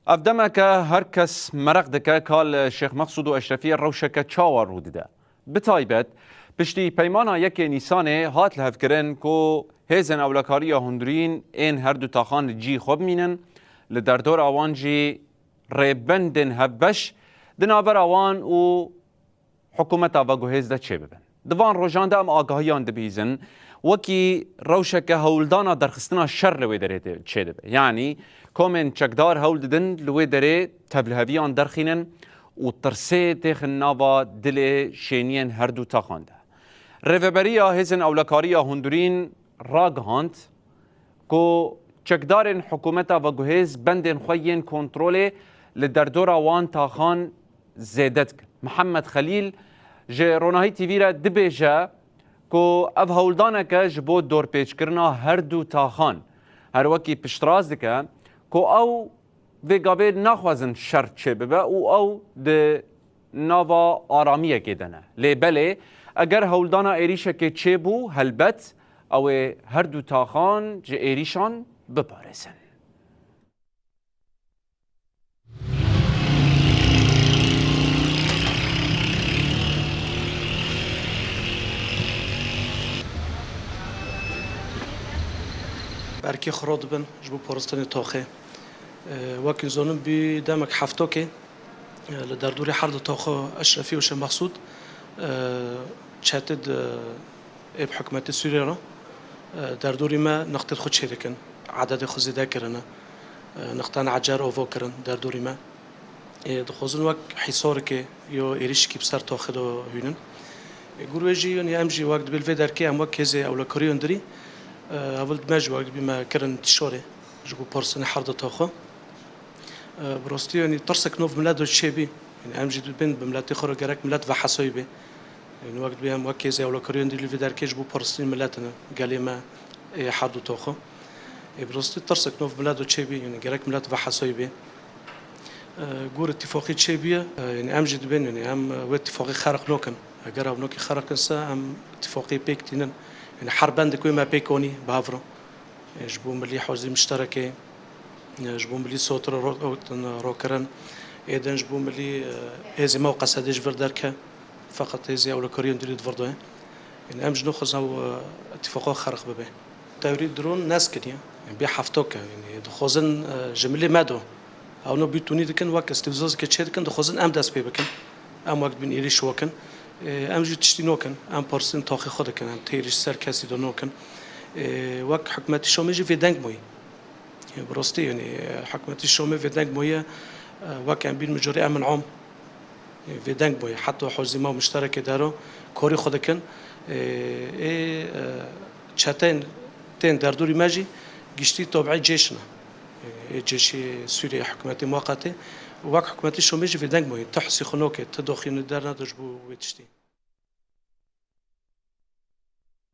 افدمك هركس مرق دكا قال الشيخ مقصود اشرفي الروشكه تشاور رودده بتايبت بشتي بيمانا يكي نيسانه هات لهفكرن كو هيزن اولكاريا هندرين ان هردو تاخان جي خوب مينن لدردور اوان جي ريبندن هبش دنابر اوان و حكومتا واگو هزده چه ببن دوان روجان ده ام آگاهیان دبیزن وکی روشکه هولدانا درخستنا شر لوی داره چه دبه یعنی کومن چکدار هول ددن لوی داره تبلهویان درخینن و ترسه تخن ناوا دل شینین هر دو تاخانده ریوبریا هزن اولکاریا هندورین راگهاند کو چکدارن حکومتا واگو هز بندن خوین کنترول لدردور وان تاخان زیدت محمد خلیل جه روناهی تیوی را دبیجه که اف هولدانه که جبو دور پیچ کرنا هر دو تاخان هر وکی پشتراز دکه که او ویگابه نخوازن شرط چه ببه او ده ناوا آرامیه که دنه لی بله اگر هولدانه ایریشه که چه بو هلبت او هر دو تاخان جه ایریشان بپارسن برکی خراد بن جبو پارستانی تاخه وکیل زانم بی دمک هفته که لدردوری حرد تاخه اشرفی و شم مقصود چتد اب حکومت سوریه را دردوری ما نقطه خود شده کن عدد خود زیاده کرنه نقطان عجار آوا کرن دردوری ما دخوزن وک حصار که یا ایریش کی بسر تاخه دا هینن گروهی یعنی امجی وقت بالفه درکی هم وک هزه اولکاری اندری اول دماج وقت بما كرن تشوري جبو بارسن حرد تاخو براستي يعني ترسك نوف ملاد الشيبي يعني امجد بين بملات اخرى جرك ملات وحسايبه يعني وقت بهم وكيزه ولا كريون دي في داركيج بو بارسن ملاتنا قال ما حرد تاخو براستي ترسك نوف ملاد الشيبي يعني جرك ملات وحسايبه جور اتفاقي تشيبيه يعني امجد بين يعني ام واتفاقي خرق نوكن اگر اب نوكي خرق انسا ام اتفاقي بيكتينن يعني حربان دكوي ما بيكوني بافرو جبوا ملي حوزي مشتركه جبوا ملي صوت روكرن اذا جبوا ملي هذه موقع سادج فردركه فقط هذه او الكوريين ديال فردو يعني امج ناخذ او اتفاقات خرق ببه توريد درون ناس كنيا يعني بي حفتوك يعني دخوزن جملي مادو او نو بيتوني دكن وقت استفزاز كتشير كن دخوزن ام داس بيبكن ام وقت بين ايري شوكن ام جو تشتينوكن ام بارسن تاخي خودكن ام تيرش سر كاسي دونوكن وك حكومه الشومي في دنگ موي براستي يعني حكومه الشومي في دنگ موي وك ام بين مجوري امن عام في دنگ موي حتى حوزيما مشترك دارو كوري خودكن چتن تن دردوري ماجي گشتي تبعي جيشنا جيش سوريا حكومه مؤقته وك حكومه الشومي في دنگ موي تحسي خنوك تدخين الدار ندجبو ويتشتي